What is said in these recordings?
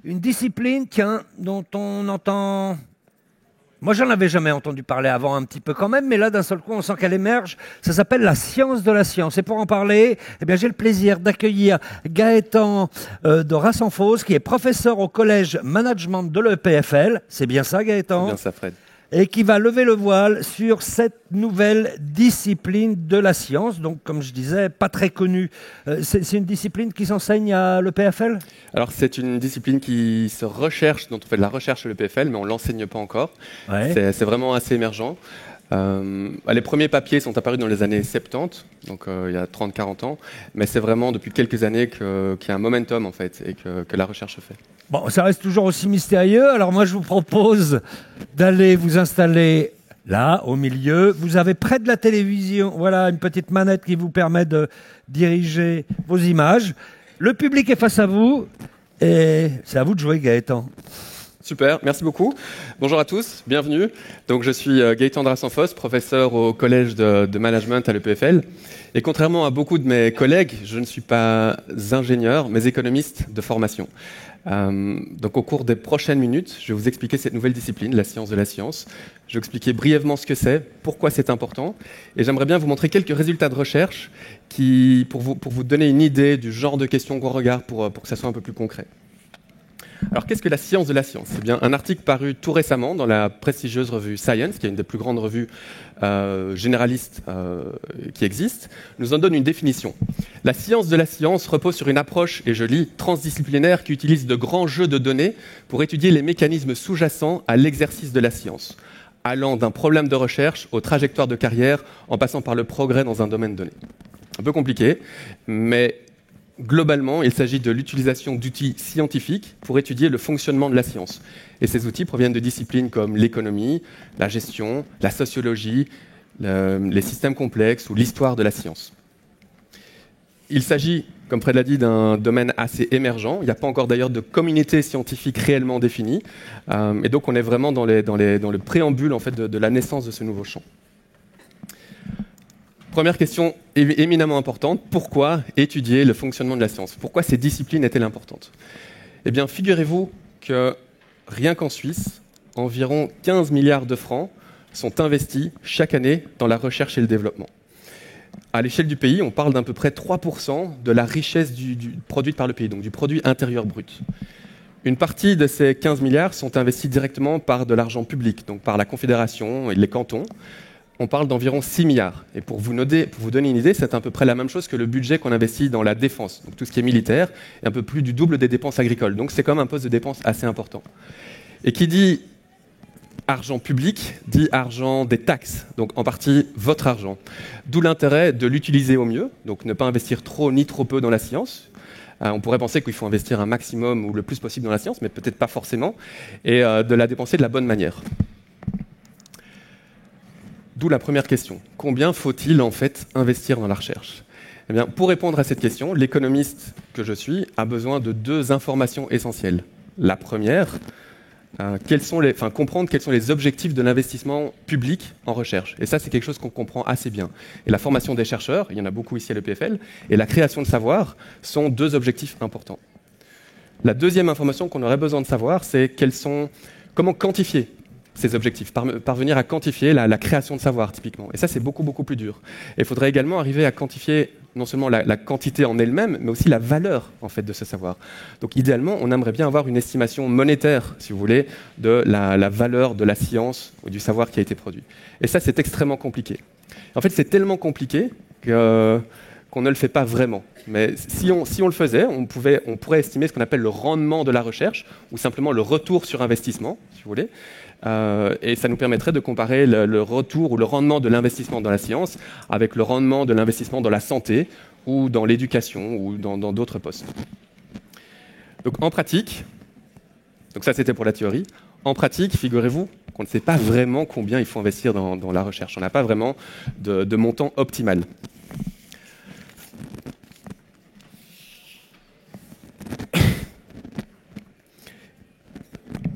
Une discipline, tiens, dont on entend... Moi, j'en avais jamais entendu parler avant un petit peu quand même, mais là, d'un seul coup, on sent qu'elle émerge. Ça s'appelle la science de la science. Et pour en parler, eh bien, j'ai le plaisir d'accueillir Gaëtan de Rassenfos, qui est professeur au collège management de l'EPFL. C'est bien ça, C'est Gaëtan? bien ça, Fred. Et qui va lever le voile sur cette nouvelle discipline de la science. Donc, comme je disais, pas très connue. C'est une discipline qui s'enseigne à l'EPFL? Alors, c'est une discipline qui se recherche, dont on fait de la recherche à l'EPFL, mais on ne l'enseigne pas encore. Ouais. C'est vraiment assez émergent. Les premiers papiers sont apparus dans les années 70, donc il y a 30-40 ans, mais c'est vraiment depuis quelques années qu'il y a un momentum, en fait, et que la recherche se fait. Bon, ça reste toujours aussi mystérieux. Alors moi, je vous propose d'aller vous installer là, au milieu. Vous avez près de la télévision, voilà, une petite manette qui vous permet de diriger vos images. Le public est face à vous et c'est à vous de jouer, Gaëtan. Super, merci beaucoup. Bonjour à tous, bienvenue. Donc, je suis Gaëtan de Rassenfos, professeur au collège de management à l'EPFL. Et contrairement à beaucoup de mes collègues, je ne suis pas ingénieur, mais économiste de formation. Donc, au cours des prochaines minutes, je vais vous expliquer cette nouvelle discipline, la science de la science. Je vais expliquer brièvement ce que c'est, pourquoi c'est important, et j'aimerais bien vous montrer quelques résultats de recherche pour vous donner une idée du genre de questions qu'on regarde pour que ça soit un peu plus concret. Alors, qu'est-ce que la science de la science? Eh bien, un article paru tout récemment dans la prestigieuse revue Science, qui est une des plus grandes revues généralistes qui existent, nous en donne une définition. La science de la science repose sur une approche, et je lis, transdisciplinaire qui utilise de grands jeux de données pour étudier les mécanismes sous-jacents à l'exercice de la science, allant d'un problème de recherche aux trajectoires de carrière en passant par le progrès dans un domaine donné. Un peu compliqué, mais globalement, il s'agit de l'utilisation d'outils scientifiques pour étudier le fonctionnement de la science. Et ces outils proviennent de disciplines comme l'économie, la gestion, la sociologie, les systèmes complexes ou l'histoire de la science. Il s'agit, comme Fred l'a dit, d'un domaine assez émergent. Il n'y a pas encore d'ailleurs de communauté scientifique réellement définie. Et donc on est vraiment dans le préambule en fait, de la naissance de ce nouveau champ. Première question éminemment importante, pourquoi étudier le fonctionnement de la science? Pourquoi ces disciplines est-elle importante? Eh bien, figurez-vous que rien qu'en Suisse, environ 15 milliards de francs sont investis chaque année dans la recherche et le développement. À l'échelle du pays, on parle d'à peu près 3% de la richesse produite par le pays, donc du produit intérieur brut. Une partie de ces 15 milliards sont investis directement par de l'argent public, donc par la Confédération et les cantons. On parle d'environ 6 milliards. Et pour vous donner une idée, c'est à peu près la même chose que le budget qu'on investit dans la défense, donc tout ce qui est militaire, et un peu plus du double des dépenses agricoles. Donc c'est quand même un poste de dépense assez important. Et qui dit argent public, dit argent des taxes, donc en partie votre argent. D'où l'intérêt de l'utiliser au mieux, donc ne pas investir trop ni trop peu dans la science. On pourrait penser qu'il faut investir un maximum ou le plus possible dans la science, mais peut-être pas forcément, et de la dépenser de la bonne manière. D'où la première question. Combien faut-il en fait investir dans la recherche? Eh bien, pour répondre à cette question, l'économiste que je suis a besoin de deux informations essentielles. La première, comprendre quels sont les objectifs de l'investissement public en recherche. Et ça, c'est quelque chose qu'on comprend assez bien. Et la formation des chercheurs, il y en a beaucoup ici à l'EPFL, et la création de savoir sont deux objectifs importants. La deuxième information qu'on aurait besoin de savoir, c'est comment quantifier ces objectifs, parvenir à quantifier la création de savoir, typiquement. Et ça, c'est beaucoup, beaucoup plus dur. Et il faudrait également arriver à quantifier non seulement la quantité en elle-même, mais aussi la valeur, en fait, de ce savoir. Donc, idéalement, on aimerait bien avoir une estimation monétaire, si vous voulez, de la valeur de la science ou du savoir qui a été produit. Et ça, c'est extrêmement compliqué. En fait, c'est tellement compliqué qu'on ne le fait pas vraiment. Mais si on le faisait, on pourrait estimer ce qu'on appelle le rendement de la recherche, ou simplement le retour sur investissement, si vous voulez. Et ça nous permettrait de comparer le retour ou le rendement de l'investissement dans la science avec le rendement de l'investissement dans la santé ou dans l'éducation ou dans d'autres postes. Donc en pratique, donc ça c'était pour la théorie, en pratique, figurez-vous qu'on ne sait pas vraiment combien il faut investir dans la recherche. On n'a pas vraiment de montant optimal.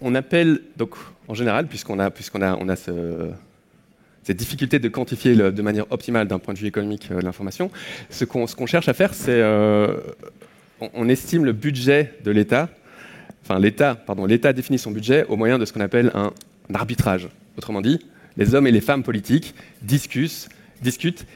On appelle, donc en général, puisqu'on a cette difficulté de quantifier de manière optimale d'un point de vue économique l'information, ce qu'on cherche à faire, c'est on estime le budget de l'État l'État définit son budget au moyen de ce qu'on appelle un arbitrage. Autrement dit, les hommes et les femmes politiques discutent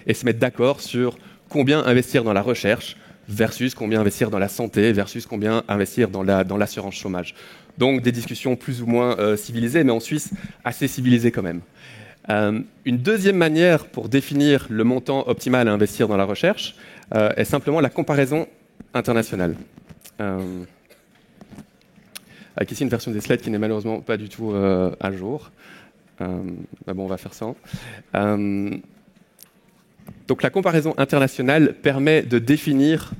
et se mettent d'accord sur combien investir dans la recherche versus combien investir dans la santé versus combien investir dans l'assurance chômage. Donc des discussions plus ou moins civilisées, mais en Suisse, assez civilisées quand même. Une deuxième manière pour définir le montant optimal à investir dans la recherche est simplement la comparaison internationale. Avec ici une version des slides qui n'est malheureusement pas du tout à jour. On va faire ça. Donc la comparaison internationale permet de définir,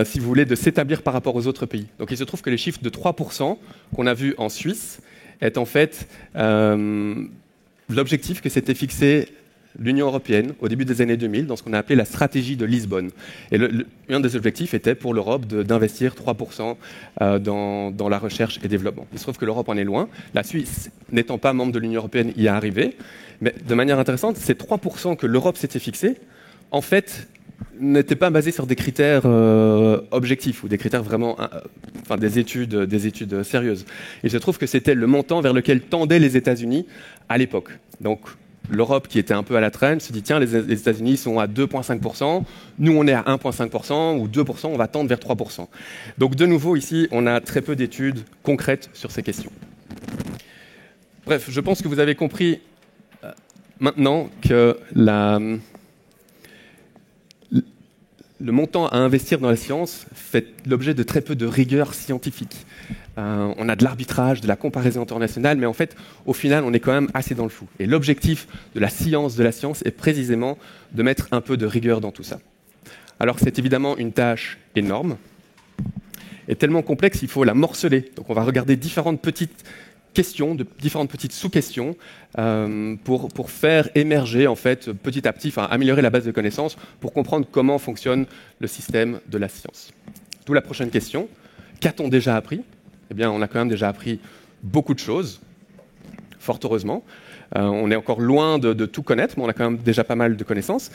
si vous voulez, de s'établir par rapport aux autres pays. Donc il se trouve que les chiffres de 3% qu'on a vus en Suisse est en fait l'objectif que s'était fixé l'Union européenne au début des années 2000 dans ce qu'on a appelé la stratégie de Lisbonne. Et un des objectifs était pour l'Europe d'investir 3% dans la recherche et développement. Il se trouve que l'Europe en est loin. La Suisse, n'étant pas membre de l'Union européenne, y est arrivée. Mais de manière intéressante, ces 3% que l'Europe s'était fixés, en fait, n'étaient pas basés sur des critères objectifs ou des critères vraiment, des études sérieuses. Il se trouve que c'était le montant vers lequel tendaient les États-Unis à l'époque. Donc, l'Europe, qui était un peu à la traîne, se dit tiens, les États-Unis sont à 2,5%, nous on est à 1,5% ou 2%, on va tendre vers 3%. Donc de nouveau ici, on a très peu d'études concrètes sur ces questions. Bref, je pense que vous avez compris maintenant que le montant à investir dans la science fait l'objet de très peu de rigueur scientifique. On a de l'arbitrage, de la comparaison internationale, mais en fait, au final, on est quand même assez dans le flou. Et l'objectif de la science est précisément de mettre un peu de rigueur dans tout ça. Alors c'est évidemment une tâche énorme et tellement complexe, il faut la morceler. Donc on va regarder différentes petites questions, différentes petites sous-questions pour faire émerger en fait petit à petit, améliorer la base de connaissances pour comprendre comment fonctionne le système de la science. D'où la prochaine question. Qu'a-t-on déjà appris ? Eh bien, on a quand même déjà appris beaucoup de choses, fort heureusement. On est encore loin de tout connaître, mais on a quand même déjà pas mal de connaissances.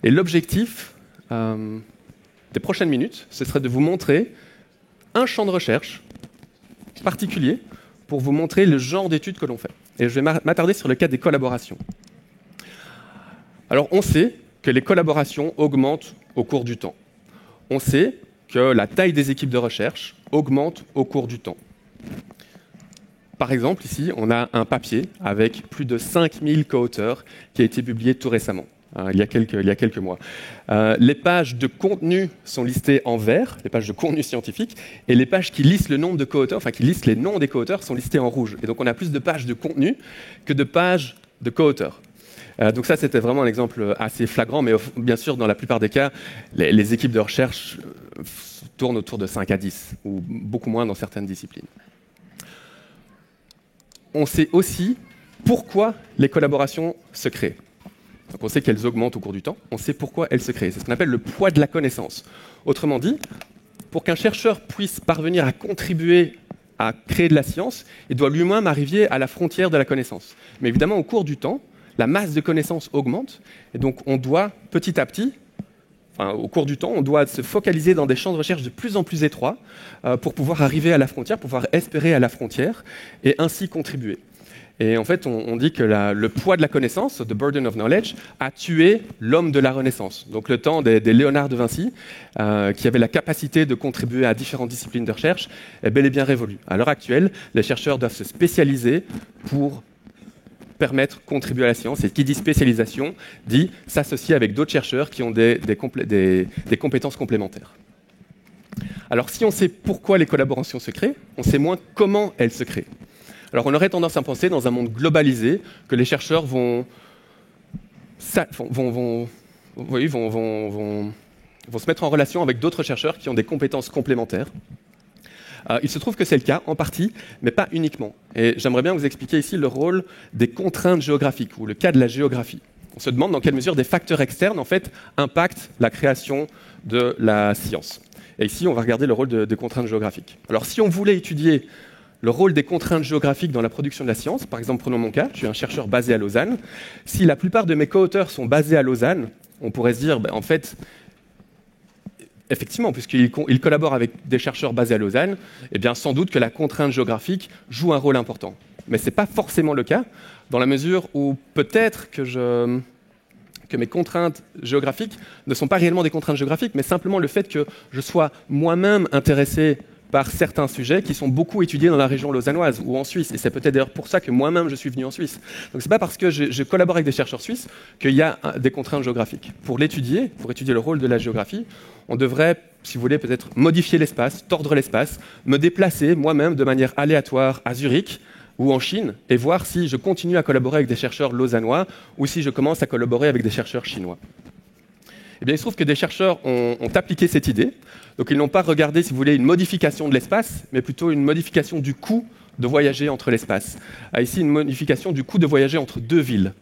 Et l'objectif des prochaines minutes, ce serait de vous montrer un champ de recherche particulier pour vous montrer le genre d'études que l'on fait. Et je vais m'attarder sur le cas des collaborations. Alors, on sait que les collaborations augmentent au cours du temps. On sait que la taille des équipes de recherche augmente au cours du temps. Par exemple, ici, on a un papier avec plus de 5000 co-auteurs qui a été publié tout récemment, il y a quelques mois. Les pages de contenu sont listées en vert, les pages de contenu scientifique, et les pages qui listent le nombre de co-auteurs, qui listent les noms des co-auteurs, sont listées en rouge. Et donc, on a plus de pages de contenu que de pages de co-auteurs. Donc ça, c'était vraiment un exemple assez flagrant, mais bien sûr, dans la plupart des cas, les équipes de recherche tournent autour de 5 à 10, ou beaucoup moins dans certaines disciplines. On sait aussi pourquoi les collaborations se créent. Donc on sait qu'elles augmentent au cours du temps, on sait pourquoi elles se créent. C'est ce qu'on appelle le poids de la connaissance. Autrement dit, pour qu'un chercheur puisse parvenir à contribuer à créer de la science, il doit lui-même arriver à la frontière de la connaissance. Mais évidemment, au cours du temps, la masse de connaissances augmente, et donc on doit petit à petit, au cours du temps, on doit se focaliser dans des champs de recherche de plus en plus étroits pour pouvoir arriver à la frontière, pouvoir espérer à la frontière, et ainsi contribuer. Et en fait, on dit que le poids de la connaissance, the burden of knowledge, a tué l'homme de la Renaissance. Donc le temps des Léonard de Vinci, qui avaient la capacité de contribuer à différentes disciplines de recherche, est bel et bien révolu. À l'heure actuelle, les chercheurs doivent se spécialiser pour permettre de contribuer à la science. Et qui dit spécialisation, dit s'associer avec d'autres chercheurs qui ont des compétences complémentaires. Alors si on sait pourquoi les collaborations se créent, on sait moins comment elles se créent. Alors on aurait tendance à penser, dans un monde globalisé, que les chercheurs vont se mettre en relation avec d'autres chercheurs qui ont des compétences complémentaires. Il se trouve que c'est le cas, en partie, mais pas uniquement. Et j'aimerais bien vous expliquer ici le rôle des contraintes géographiques, ou le cas de la géographie. On se demande dans quelle mesure des facteurs externes, en fait, impactent la création de la science. Et ici, on va regarder le rôle des contraintes géographiques. Alors, si on voulait étudier le rôle des contraintes géographiques dans la production de la science, par exemple, prenons mon cas, je suis un chercheur basé à Lausanne. Si la plupart de mes co-auteurs sont basés à Lausanne, on pourrait se dire, en fait, effectivement, puisqu'il collabore avec des chercheurs basés à Lausanne, eh bien, sans doute que la contrainte géographique joue un rôle important. Mais ce n'est pas forcément le cas, dans la mesure où peut-être que mes contraintes géographiques ne sont pas réellement des contraintes géographiques, mais simplement le fait que je sois moi-même intéressé par certains sujets qui sont beaucoup étudiés dans la région lausannoise ou en Suisse. Et c'est peut-être d'ailleurs pour ça que moi-même je suis venu en Suisse. Donc c'est pas parce que je collabore avec des chercheurs suisses qu'il y a des contraintes géographiques. Pour l'étudier, pour étudier le rôle de la géographie, on devrait, si vous voulez, peut-être modifier l'espace, tordre l'espace, me déplacer moi-même de manière aléatoire à Zurich ou en Chine et voir si je continue à collaborer avec des chercheurs lausannois ou si je commence à collaborer avec des chercheurs chinois. Eh bien, il se trouve que des chercheurs ont appliqué cette idée. Donc, ils n'ont pas regardé, si vous voulez, une modification de l'espace, mais plutôt une modification du coût de voyager entre l'espace. Ici, une modification du coût de voyager entre deux villes.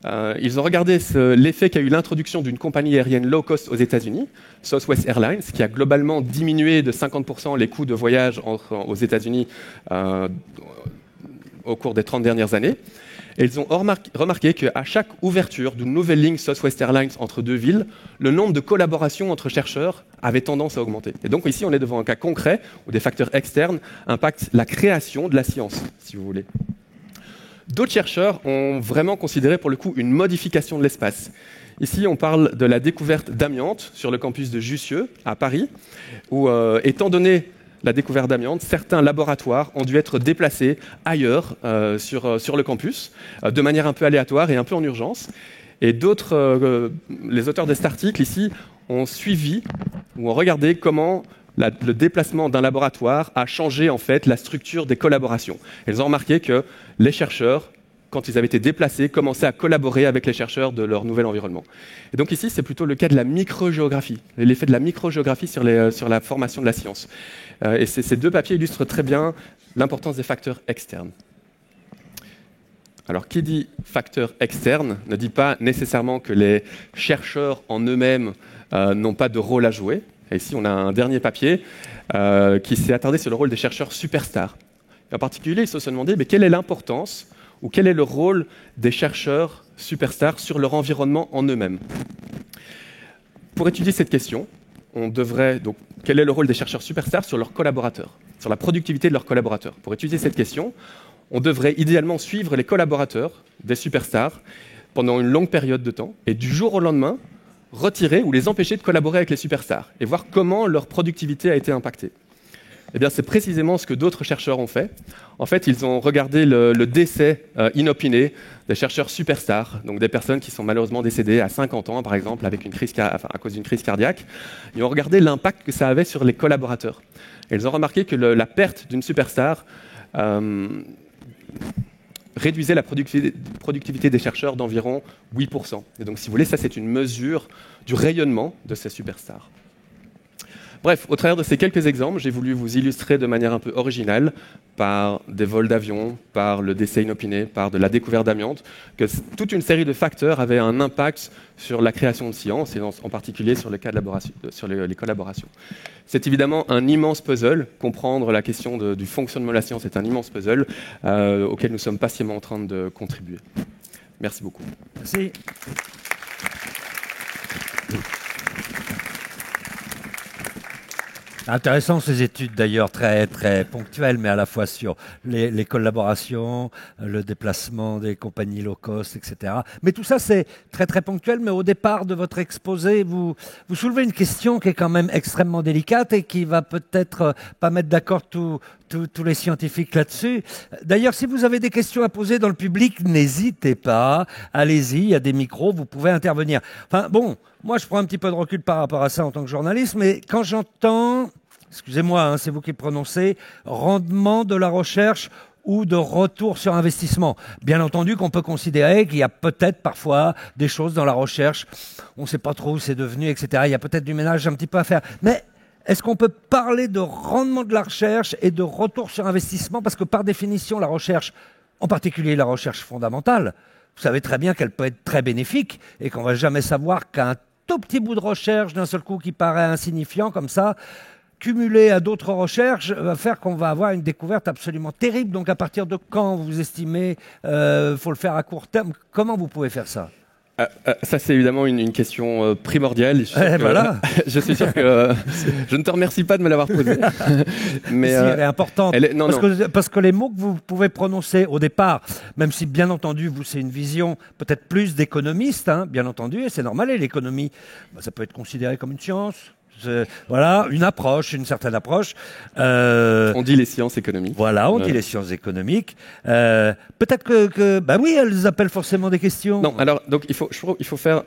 Ils ont regardé l'effet qu'a eu l'introduction d'une compagnie aérienne low cost aux États-Unis, Southwest Airlines, qui a globalement diminué de 50% les coûts de voyage aux États-Unis au cours des 30 dernières années. Et ils ont remarqué qu'à chaque ouverture d'une nouvelle ligne Southwest Airlines entre deux villes, le nombre de collaborations entre chercheurs avait tendance à augmenter. Et donc ici, on est devant un cas concret où des facteurs externes impactent la création de la science, si vous voulez. D'autres chercheurs ont vraiment considéré pour le coup une modification de l'espace. Ici, on parle de la découverte d'amiante sur le campus de Jussieu, à Paris, où, étant donné la découverte d'amiante, certains laboratoires ont dû être déplacés ailleurs sur le campus, de manière un peu aléatoire et un peu en urgence. Et d'autres, les auteurs de cet article ici, ont suivi ou ont regardé comment le déplacement d'un laboratoire a changé en fait la structure des collaborations. Ils ont remarqué que les chercheurs, quand ils avaient été déplacés, commençaient à collaborer avec les chercheurs de leur nouvel environnement. Et donc ici, c'est plutôt le cas de la microgéographie, l'effet de la microgéographie sur la formation de la science. Et ces deux papiers illustrent très bien l'importance des facteurs externes. Alors, qui dit facteurs externes ne dit pas nécessairement que les chercheurs en eux-mêmes n'ont pas de rôle à jouer. Et ici, on a un dernier papier qui s'est attardé sur le rôle des chercheurs superstars. Et en particulier, il faut se demander mais quelle est l'importance ou quel est le rôle des chercheurs superstars sur leur environnement en eux-mêmes. Pour étudier cette question, on devrait donc quel est le rôle des chercheurs superstars sur leurs collaborateurs, sur la productivité de leurs collaborateurs. Pour étudier cette question, on devrait idéalement suivre les collaborateurs des superstars pendant une longue période de temps et du jour au lendemain retirer ou les empêcher de collaborer avec les superstars et voir comment leur productivité a été impactée. Eh bien, c'est précisément ce que d'autres chercheurs ont fait. En fait, ils ont regardé le décès inopiné des chercheurs superstars, donc des personnes qui sont malheureusement décédées à 50 ans, par exemple, avec à cause d'une crise cardiaque. Ils ont regardé l'impact que ça avait sur les collaborateurs. Et ils ont remarqué que la perte d'une superstar réduisait la productivité des chercheurs d'environ 8%. Et donc, si vous voulez, ça, c'est une mesure du rayonnement de ces superstars. Bref, au travers de ces quelques exemples, j'ai voulu vous illustrer de manière un peu originale, par des vols d'avion, par le décès inopiné, par de la découverte d'amiante, que toute une série de facteurs avaient un impact sur la création de science, et en particulier sur les collaborations. C'est évidemment un immense puzzle. Comprendre la question du fonctionnement de la science est un immense puzzle auquel nous sommes patiemment en train de contribuer. Merci beaucoup. Merci. Intéressant ces études d'ailleurs, très, très ponctuelles, mais à la fois sur les collaborations, le déplacement des compagnies low cost, etc. Mais tout ça c'est très très ponctuel, mais au départ de votre exposé, vous soulevez une question qui est quand même extrêmement délicate et qui va peut-être pas mettre d'accord tous les scientifiques là-dessus. D'ailleurs, si vous avez des questions à poser dans le public, n'hésitez pas, allez-y, il y a des micros, vous pouvez intervenir. Enfin bon, moi je prends un petit peu de recul par rapport à ça en tant que journaliste, mais quand j'entends, excusez-moi, hein, c'est vous qui le prononcez, rendement de la recherche ou de retour sur investissement. Bien entendu qu'on peut considérer qu'il y a peut-être parfois des choses dans la recherche, on ne sait pas trop où c'est devenu, etc. Il y a peut-être du ménage un petit peu à faire, mais est-ce qu'on peut parler de rendement de la recherche et de retour sur investissement? Parce que par définition, la recherche, en particulier la recherche fondamentale, vous savez très bien qu'elle peut être très bénéfique et qu'on ne va jamais savoir qu'un tout petit bout de recherche, d'un seul coup qui paraît insignifiant comme ça, cumulé à d'autres recherches, va faire qu'on va avoir une découverte absolument terrible. Donc à partir de quand vous estimez faut le faire à court terme? Comment vous pouvez faire ça? Ça, c'est évidemment une question primordiale. Voilà. Je suis sûr que je ne te remercie pas de me l'avoir posée. Mais si, elle est importante. Non, parce que les mots que vous pouvez prononcer au départ, même si bien entendu, vous, c'est une vision peut-être plus d'économiste, hein, bien entendu, et c'est normal, et l'économie, ça peut être considéré comme une science. Voilà, une certaine approche. On dit les sciences économiques. Voilà, on dit les sciences économiques. Peut-être bah oui, elles appellent forcément des questions. Non, alors, donc il faut faire.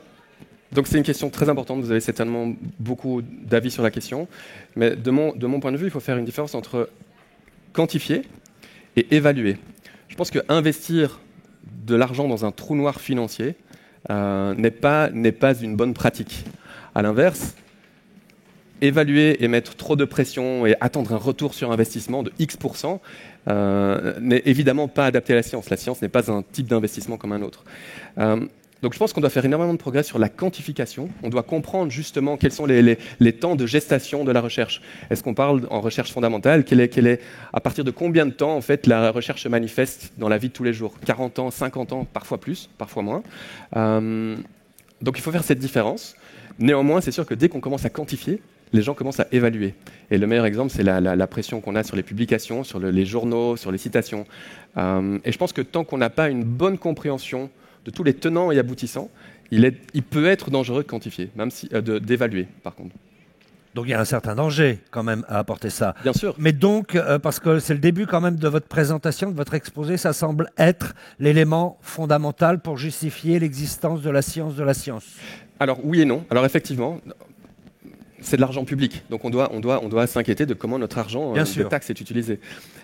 Donc c'est une question très importante. Vous avez certainement beaucoup d'avis sur la question, mais de mon point de vue, il faut faire une différence entre quantifier et évaluer. Je pense que investir de l'argent dans un trou noir financier n'est pas une bonne pratique. À l'inverse, évaluer et mettre trop de pression et attendre un retour sur investissement de X% n'est évidemment pas adapté à la science. La science n'est pas un type d'investissement comme un autre. Donc je pense qu'on doit faire énormément de progrès sur la quantification. On doit comprendre justement quels sont les temps de gestation de la recherche. Est-ce qu'on parle en recherche fondamentale à partir de combien de temps en fait, la recherche se manifeste dans la vie de tous les jours? 40 ans, 50 ans, parfois plus, parfois moins. Donc il faut faire cette différence. Néanmoins, c'est sûr que dès qu'on commence à quantifier, les gens commencent à évaluer. Et le meilleur exemple, c'est la pression qu'on a sur les publications, sur les journaux, sur les citations. Et je pense que tant qu'on n'a pas une bonne compréhension de tous les tenants et aboutissants, il peut être dangereux de quantifier, même d'évaluer, par contre. Donc il y a un certain danger quand même à apporter ça. Bien sûr. Mais donc, parce que c'est le début quand même de votre présentation, de votre exposé, ça semble être l'élément fondamental pour justifier l'existence de la science de la science. Alors oui et non. Alors effectivement, c'est de l'argent public, donc on doit s'inquiéter de comment notre argent de taxes est utilisé.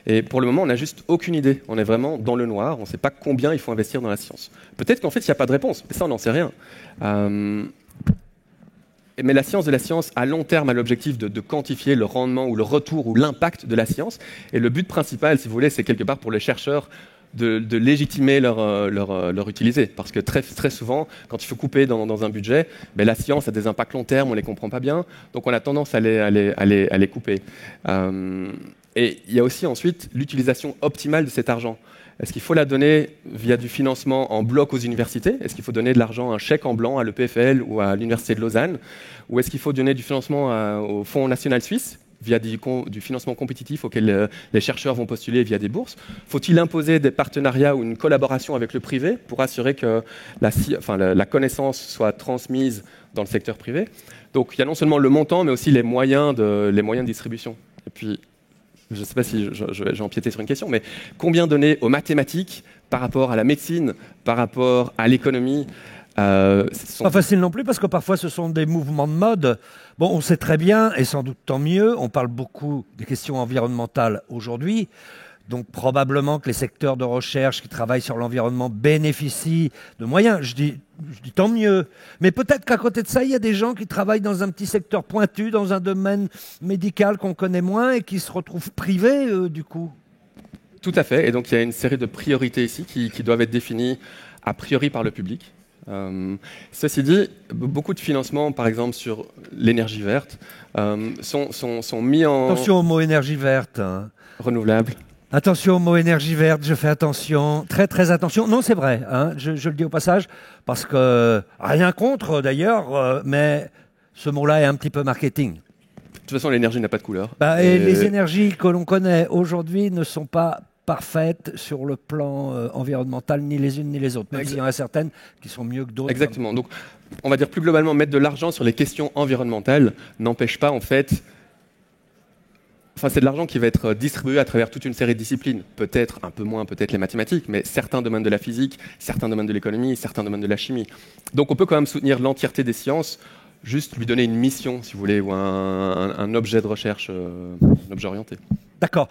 Et pour le moment, on n'a juste aucune idée. On est vraiment dans le noir, on ne sait pas combien il faut investir dans la science. Peut-être qu'en fait, il n'y a pas de réponse, mais ça, on n'en sait rien. Mais la science de la science, à long terme, a l'objectif de quantifier le rendement ou le retour ou l'impact de la science. Et le but principal, si vous voulez, c'est quelque part pour les chercheurs de légitimer leur utilisé. Parce que très souvent, quand il faut couper dans un budget, la science a des impacts long terme, on ne les comprend pas bien, donc on a tendance à les couper. Et il y a aussi ensuite l'utilisation optimale de cet argent. Est-ce qu'il faut la donner via du financement en bloc aux universités? Est-ce qu'il faut donner de l'argent, un chèque en blanc à l'EPFL ou à l'Université de Lausanne? Ou est-ce qu'il faut donner du financement au Fonds national suisse via du financement compétitif auquel les chercheurs vont postuler via des bourses? Faut-il imposer des partenariats ou une collaboration avec le privé pour assurer que la connaissance soit transmise dans le secteur privé? Donc il y a non seulement le montant, mais aussi les moyens de distribution. Et puis, je ne sais pas si j'ai empiété sur une question, mais combien donner aux mathématiques par rapport à la médecine, par rapport à l'économie? Pas facile non plus, parce que parfois ce sont des mouvements de mode. Bon, on sait très bien, et sans doute tant mieux, on parle beaucoup des questions environnementales aujourd'hui, donc probablement que les secteurs de recherche qui travaillent sur l'environnement bénéficient de moyens. Je dis tant mieux, mais peut-être qu'à côté de ça, il y a des gens qui travaillent dans un petit secteur pointu, dans un domaine médical qu'on connaît moins et qui se retrouvent privés du coup. Tout à fait, et donc il y a une série de priorités ici qui doivent être définies a priori par le public. Ceci dit, beaucoup de financements, par exemple sur l'énergie verte, sont mis en... Attention au mot énergie verte. Hein. Renouvelable. Attention au mot énergie verte, je fais attention, très très attention. Non, c'est vrai, hein, je le dis au passage, parce que rien contre d'ailleurs, mais ce mot-là est un petit peu marketing. De toute façon, l'énergie n'a pas de couleur. Et les énergies que l'on connaît aujourd'hui ne sont pas parfaites sur le plan environnemental, ni les unes ni les autres, même s'il y en a certaines qui sont mieux que d'autres. Exactement. Donc, on va dire plus globalement, mettre de l'argent sur les questions environnementales n'empêche pas, en fait... Enfin, c'est de l'argent qui va être distribué à travers toute une série de disciplines. Peut-être un peu moins, peut-être les mathématiques, mais certains domaines de la physique, certains domaines de l'économie, certains domaines de la chimie. Donc, on peut quand même soutenir l'entièreté des sciences, juste lui donner une mission, si vous voulez, ou un objet de recherche, un objet orienté. D'accord.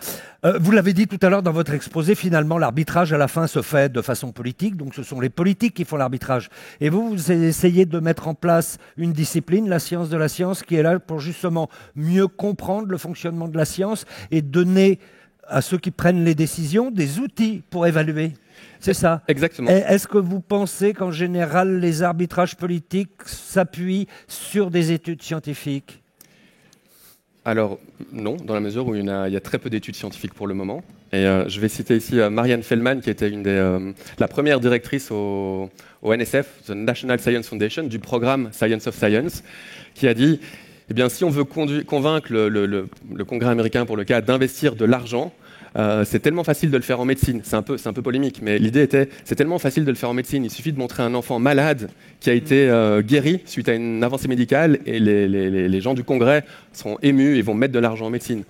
Vous l'avez dit tout à l'heure dans votre exposé, finalement, l'arbitrage à la fin se fait de façon politique, donc ce sont les politiques qui font l'arbitrage. Et vous essayez de mettre en place une discipline, la science de la science, qui est là pour justement mieux comprendre le fonctionnement de la science et donner à ceux qui prennent les décisions des outils pour évaluer. C'est ça. Exactement. Est-ce que vous pensez qu'en général, les arbitrages politiques s'appuient sur des études scientifiques ? Alors, non, dans la mesure où il y a très peu d'études scientifiques pour le moment. Et je vais citer ici Marianne Feldman, qui était la première directrice au NSF, The National Science Foundation, du programme Science of Science, qui a dit, eh bien, si on veut convaincre le Congrès américain, pour le cas, d'investir de l'argent, c'est tellement facile de le faire en médecine. C'est un peu polémique, mais l'idée était, c'est tellement facile de le faire en médecine. Il suffit de montrer un enfant malade qui a été guéri suite à une avancée médicale, et les gens du Congrès seront émus et vont mettre de l'argent en médecine.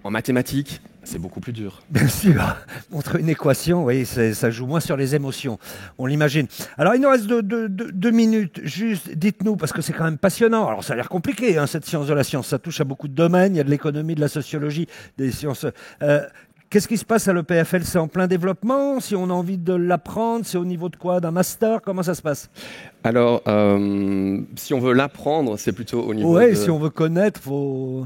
En mathématiques, c'est beaucoup plus dur. Bien sûr, montrer une équation, oui, ça joue moins sur les émotions, on l'imagine. Alors, il nous reste deux minutes. Juste, dites-nous, parce que c'est quand même passionnant. Alors, ça a l'air compliqué, hein, cette science de la science. Ça touche à beaucoup de domaines. Il y a de l'économie, de la sociologie, des sciences. Qu'est-ce qui se passe à l'EPFL? C'est en plein développement? Si on a envie de l'apprendre, c'est au niveau de quoi? D'un master? Comment ça se passe? Alors, si on veut l'apprendre, c'est plutôt au niveau Oui, si on veut connaître, faut...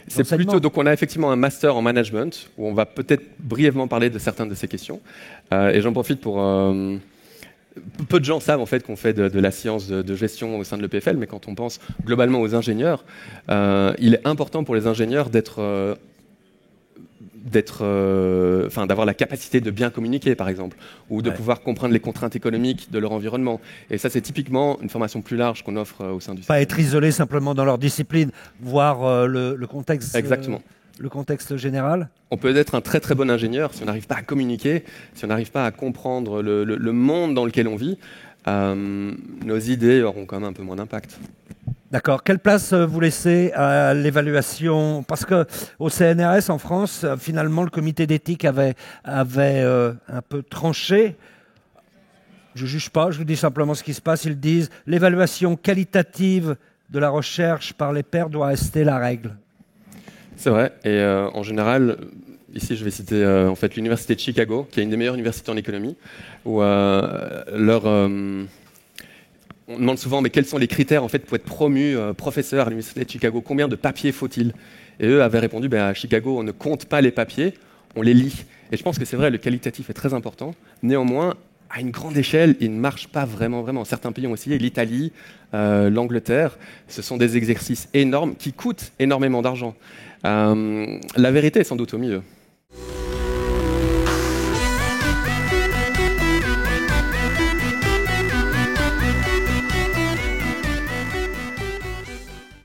C'est plutôt, donc on a effectivement un master en management où on va peut-être brièvement parler de certaines de ces questions. Et j'en profite pour... peu de gens savent en fait qu'on fait de la science de gestion au sein de l'EPFL, mais quand on pense globalement aux ingénieurs, il est important pour les ingénieurs d'avoir la capacité de bien communiquer, par exemple, ou de pouvoir comprendre les contraintes économiques de leur environnement. Et ça, c'est typiquement une formation plus large qu'on offre au sein du Pas système. être isolé simplement dans leur discipline, voir le contexte, Exactement. Le contexte général. On peut être un très très bon ingénieur si on n'arrive pas à communiquer, si on n'arrive pas à comprendre le monde dans lequel on vit. Nos idées auront quand même un peu moins d'impact. D'accord. Quelle place vous laissez à l'évaluation? Parce que au CNRS en France, finalement, le comité d'éthique avait un peu tranché. Je ne juge pas, je vous dis simplement ce qui se passe. Ils disent l'évaluation qualitative de la recherche par les pairs doit rester la règle. C'est vrai. Et en général, ici, je vais citer en fait l'université de Chicago, qui est une des meilleures universités en économie, où on demande souvent, mais quels sont les critères en fait pour être promu professeur à l'université de Chicago? Combien de papiers faut-il? Et eux avaient répondu, à Chicago, on ne compte pas les papiers, on les lit. Et je pense que c'est vrai, le qualitatif est très important. Néanmoins, à une grande échelle, il ne marche pas vraiment. Certains pays ont essayé, l'Italie, l'Angleterre, ce sont des exercices énormes qui coûtent énormément d'argent. La vérité est sans doute au milieu.